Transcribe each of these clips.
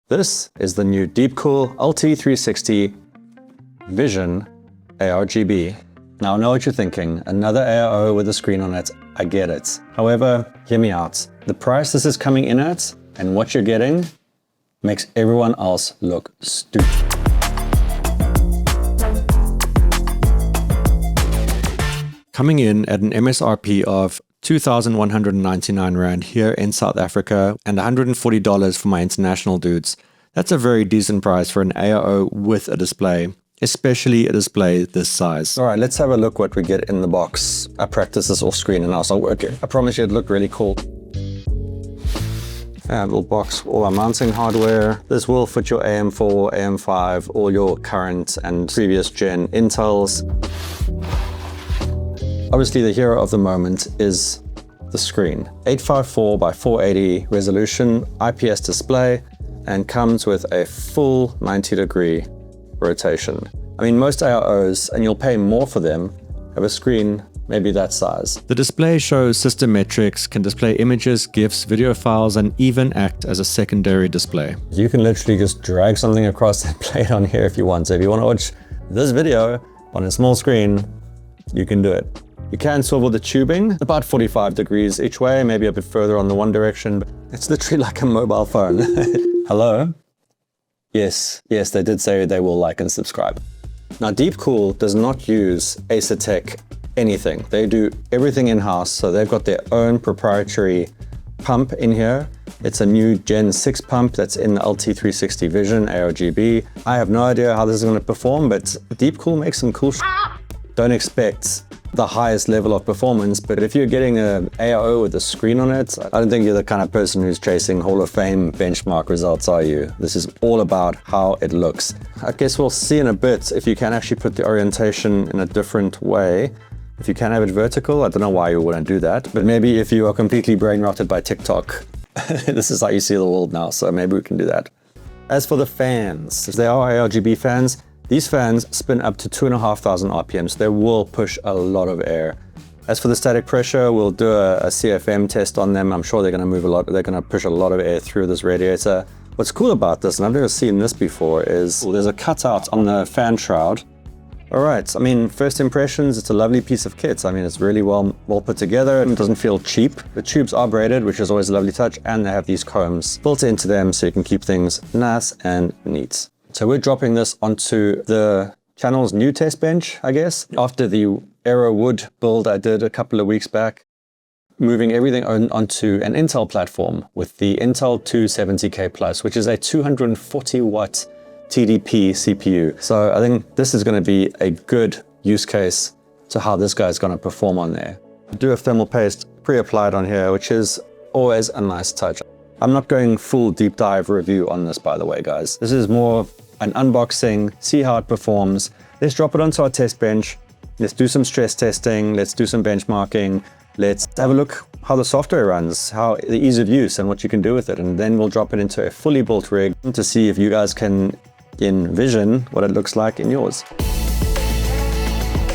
This is the new Deepcool LT360 Vision ARGB. Now I know what you're thinking, another AIO with a screen on it, I get it. However, hear me out. The price this is coming in at and what you're getting makes everyone else look stupid. Coming in at an MSRP of 2,199 Rand here in South Africa and $140 for my international dudes. That's a very decent price for an AIO with a display, especially a display this size. All right, let's have a look what we get in the box. I practice this off screen and I'll start working. I promise you it looked really cool. A little box, all our mounting hardware. This will fit your AM4, AM5, all your current and previous gen Intels. Obviously, the hero of the moment is the screen. 854 by 480 resolution, IPS display, and comes with a full 90-degree rotation. I mean, most AIOs, and you'll pay more for them, have a screen maybe that size. The display shows system metrics, can display images, GIFs, video files, and even act as a secondary display. You can literally just drag something across and play it on here if you want. So if you want to watch this video on a small screen, you can do it. You can swivel the tubing about 45 degrees each way, maybe a bit further on the one direction. But it's literally like a mobile phone. Hello? Yes, they did say they will like and subscribe. Now, Deepcool does not use Acertech anything. They do everything in-house, so they've got their own proprietary pump in here. It's a new Gen 6 pump that's in the LT360 Vision ARGB. I have no idea how this is going to perform, but Deepcool makes some cool shit. Don't expect the highest level of performance, but if you're getting an AIO with a screen on it, I don't think you're the kind of person who's chasing Hall of Fame benchmark results, are you? This is all about how it looks. I guess we'll see in a bit if you can actually put the orientation in a different way. If you can have it vertical, I don't know why you wouldn't do that, but maybe if you are completely brain rotted by TikTok, this is how you see the world now, so maybe we can do that. As for the fans, if they are ARGB fans, these fans spin up to 2,500 RPMs. They will push a lot of air. As for the static pressure, we'll do a CFM test on them. I'm sure they're going to move a lot. They're going to push a lot of air through this radiator. What's cool about this, and I've never seen this before, is there's a cutout on the fan shroud. All right, I mean, first impressions, it's a lovely piece of kit. I mean, it's really well put together and it doesn't feel cheap. The tubes are braided, which is always a lovely touch, and they have these combs built into them so you can keep things nice and neat. So we're dropping this onto the channel's new test bench, I guess, after the Aero Wood build I did a couple of weeks back, moving everything onto an Intel platform with the Intel 270K Plus, which is a 240 watt TDP CPU. So I think this is going to be a good use case to how this guy is going to perform on there. I do have thermal paste pre-applied on here, which is always a nice touch. I'm not going full deep dive review on this, by the way, guys. This is more an unboxing, see how it performs. Let's drop it onto our test bench. Let's do some stress testing. Let's do some benchmarking. Let's have a look how the software runs, how the ease of use and what you can do with it. And then we'll drop it into a fully built rig to see if you guys can envision what it looks like in yours.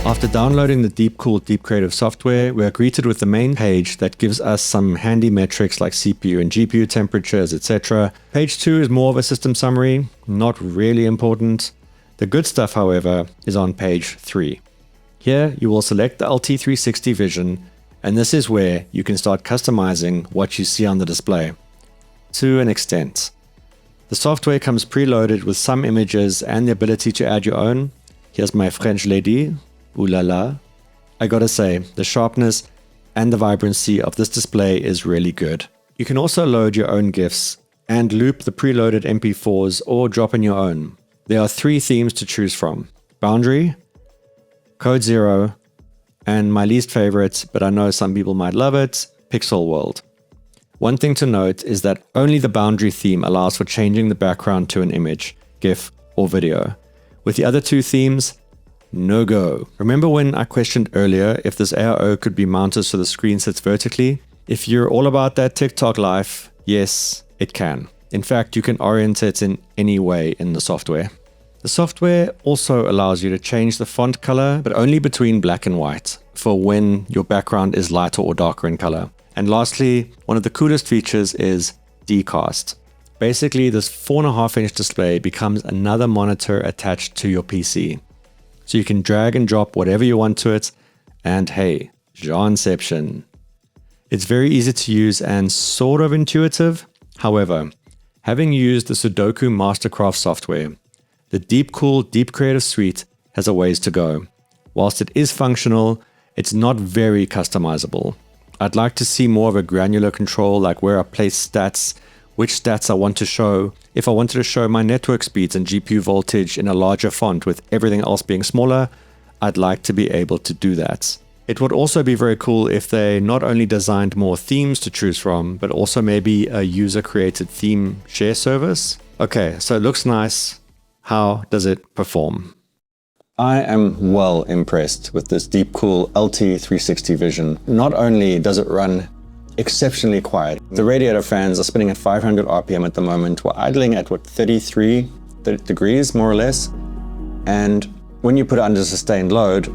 After downloading the Deepcool Deep Creative software, we are greeted with the main page that gives us some handy metrics like CPU and GPU temperatures, etc. Page 2 is more of a system summary, not really important. The good stuff, however, is on page 3. Here, you will select the LT360 Vision, and this is where you can start customizing what you see on the display. To an extent. The software comes preloaded with some images and the ability to add your own. Here's my French lady. Ooh la la. I gotta say, the sharpness and the vibrancy of this display is really good. You can also load your own GIFs and loop the preloaded MP4s or drop in your own. There are 3 themes to choose from: Boundary, Code Zero, and my least favorite, but I know some people might love it, Pixel World. One thing to note is that only the Boundary theme allows for changing the background to an image, GIF, or video. With the other 2 themes, no go. Remember when I questioned earlier if this AIO could be mounted so the screen sits vertically? If you're all about that TikTok life, yes, it can. In fact, you can orient it in any way in the software. The software also allows you to change the font color, but only between black and white, for when your background is lighter or darker in color. And lastly, one of the coolest features is Decast. Basically, this 4.5-inch display becomes another monitor attached to your PC. So you can drag and drop whatever you want to it, and hey, Johnception. It's very easy to use and sort of intuitive. However, having used the Sudoku Mastercraft software, the Deepcool Deep Creative Suite has a ways to go. Whilst it is functional, it's not very customizable. I'd like to see more of a granular control, like where I place stats, which stats I want to show. If I wanted to show my network speeds and GPU voltage in a larger font with everything else being smaller, I'd like to be able to do that. It would also be very cool if they not only designed more themes to choose from, but also maybe a user-created theme share service. Okay, so it looks nice. How does it perform? I am well impressed with this Deepcool LT360 Vision. Not only does it run exceptionally quiet, the radiator fans are spinning at 500 RPM at the moment. We're idling at 33 degrees, more or less. And when you put it under sustained load,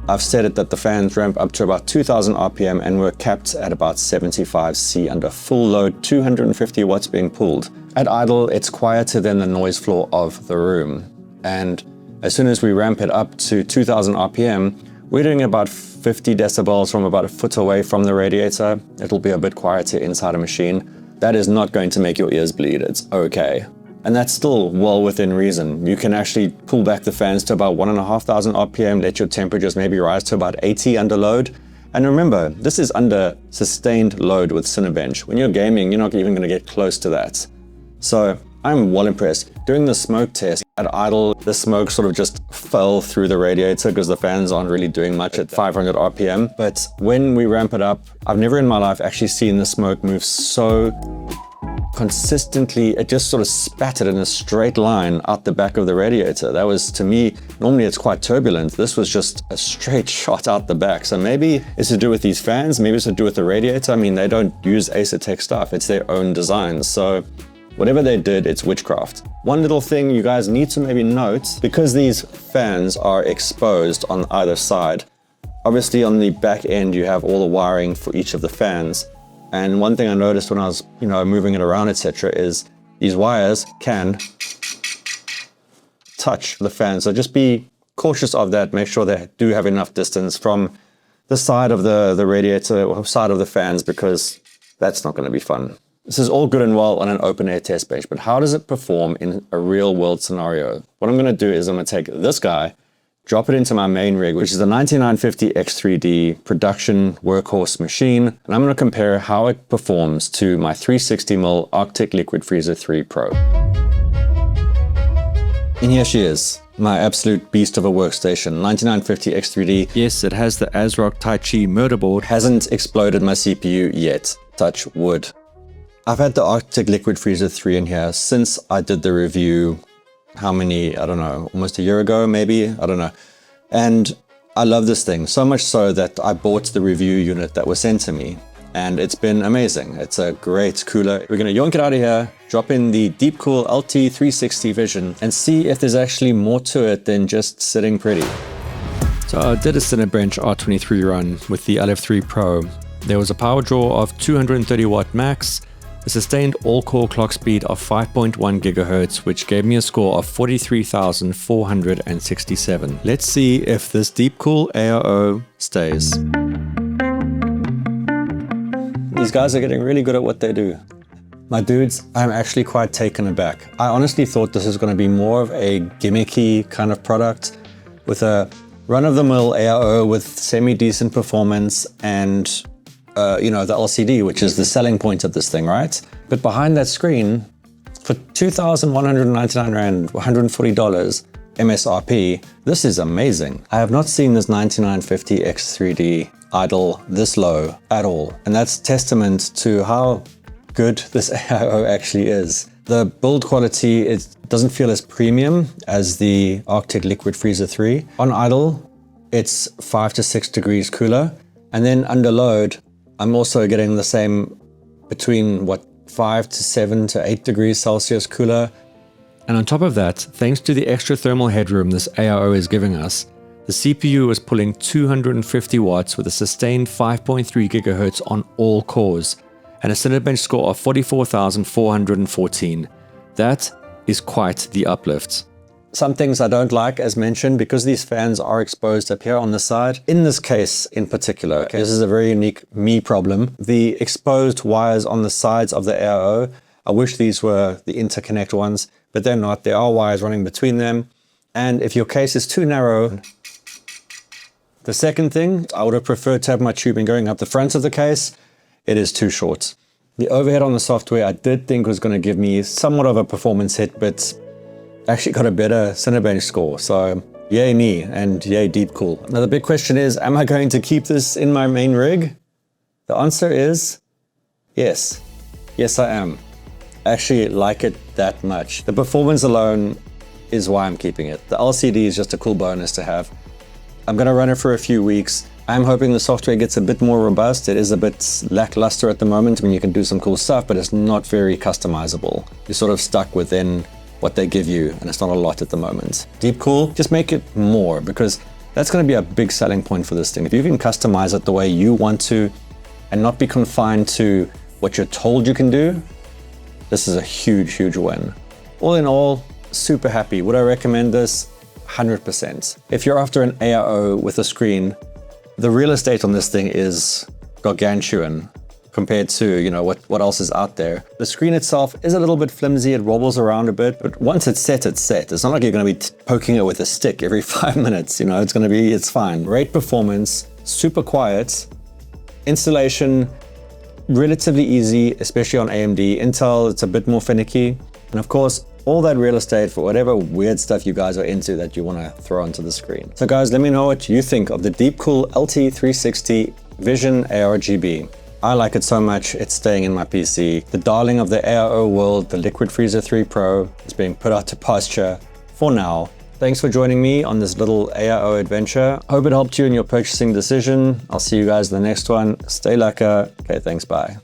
I've set it that the fans ramp up to about 2000 RPM and we're capped at about 75 C under full load, 250 watts being pulled. At idle, it's quieter than the noise floor of the room. And as soon as we ramp it up to 2000 RPM, we're doing about 50 decibels from about a foot away from the radiator. It'll be a bit quieter inside a machine. That is not going to make your ears bleed. It's okay. And that's still well within reason. You can actually pull back the fans to about 1,500 RPM, let your temperatures maybe rise to about 80 under load. And remember, this is under sustained load with Cinebench. When you're gaming, you're not even going to get close to that. So I'm well impressed. During the smoke test at idle, the smoke sort of just fell through the radiator because the fans aren't really doing much at 500 RPM. But when we ramp it up, I've never in my life actually seen the smoke move so consistently. It just sort of spattered in a straight line out the back of the radiator. That was, to me, normally it's quite turbulent. This was just a straight shot out the back. So maybe it's to do with these fans, maybe it's to do with the radiator. I mean, they don't use Acertech stuff, it's their own designs. So whatever they did, it's witchcraft. One little thing you guys need to maybe note, because these fans are exposed on either side, obviously on the back end you have all the wiring for each of the fans. And one thing I noticed when I was, moving it around, etc., is these wires can touch the fan. So just be cautious of that. Make sure they do have enough distance from the side of the radiator or side of the fans, because that's not going to be fun. This is all good and well on an open air test bench, but how does it perform in a real world scenario? What I'm going to do is I'm going to take this guy, drop it into my main rig, which is a 9950 X3D production workhorse machine, and I'm going to compare how it performs to my 360mm Arctic Liquid Freezer 3 Pro. And here she is, my absolute beast of a workstation, 9950 X3D. Yes, it has the ASRock Taichi murderboard. Hasn't exploded my CPU yet, touch wood. I've had the Arctic Liquid Freezer 3 in here since I did the review. How many, I don't know, almost a year ago, maybe, I don't know. And I love this thing so much so that I bought the review unit that was sent to me, and it's been amazing. It's a great cooler. We're gonna yoink it out of here, drop in the Deepcool LT360 Vision, and see if there's actually more to it than just sitting pretty. So I did a Cinebench R23 run with the LF3 Pro. There was a power draw of 230 watt max, a sustained all-core clock speed of 5.1 GHz, which gave me a score of 43,467. Let's see if this Deepcool AIO stays. These guys are getting really good at what they do. My dudes, I'm actually quite taken aback. I honestly thought this is going to be more of a gimmicky kind of product with a run-of-the-mill AIO with semi-decent performance and the LCD, which is the selling point of this thing, right? But behind that screen, for 2,199 Rand, $140 MSRP, this is amazing. I have not seen this 9950 X3D idle this low at all. And that's testament to how good this AIO actually is. The build quality, it doesn't feel as premium as the Arctic Liquid Freezer 3. On idle, it's 5 to 6 degrees cooler. And then under load, I'm also getting the same between 5 to 7 to 8 degrees Celsius cooler. And on top of that, thanks to the extra thermal headroom this AIO is giving us, the CPU is pulling 250 watts with a sustained 5.3 GHz on all cores. and a Cinebench score of 44,414. That is quite the uplift. Some things I don't like, as mentioned, because these fans are exposed up here on the side. In this case in particular, this is a very unique me problem. The exposed wires on the sides of the AIO, I wish these were the interconnect ones, but they're not. There are wires running between them. And if your case is too narrow, the second thing, I would have preferred to have my tubing going up the front of the case. It is too short. The overhead on the software I did think was going to give me somewhat of a performance hit, but actually got a better Cinebench score. So yay me and yay Deepcool. Now the big question is, am I going to keep this in my main rig? The answer is yes. Yes, I am. I actually like it that much. The performance alone is why I'm keeping it. The LCD is just a cool bonus to have. I'm going to run it for a few weeks. I'm hoping the software gets a bit more robust. It is a bit lackluster at the moment. I mean, you can do some cool stuff, but it's not very customizable. You're sort of stuck within what they give you, and it's not a lot at the moment. Deepcool, just make it more, because that's going to be a big selling point for this thing. If you can customize it the way you want to and not be confined to what you're told you can do, this is a huge, huge win. All in all, super happy. Would I recommend this? 100%. If you're after an AIO with a screen, the real estate on this thing is gargantuan compared to, you know, what else is out there. The screen itself is a little bit flimsy, it wobbles around a bit, but once it's set, it's set. It's not like you're gonna be poking it with a stick every 5 minutes, you know, it's fine. Great performance, super quiet, installation, relatively easy, especially on AMD. Intel, it's a bit more finicky. And of course, all that real estate for whatever weird stuff you guys are into that you wanna throw onto the screen. So guys, let me know what you think of the Deepcool LT360 Vision ARGB. I like it so much, it's staying in my PC. The darling of the AIO world, the Liquid Freezer 3 Pro, is being put out to pasture for now. Thanks for joining me on this little AIO adventure. Hope it helped you in your purchasing decision. I'll see you guys in the next one. Stay lekker. Okay, thanks, bye.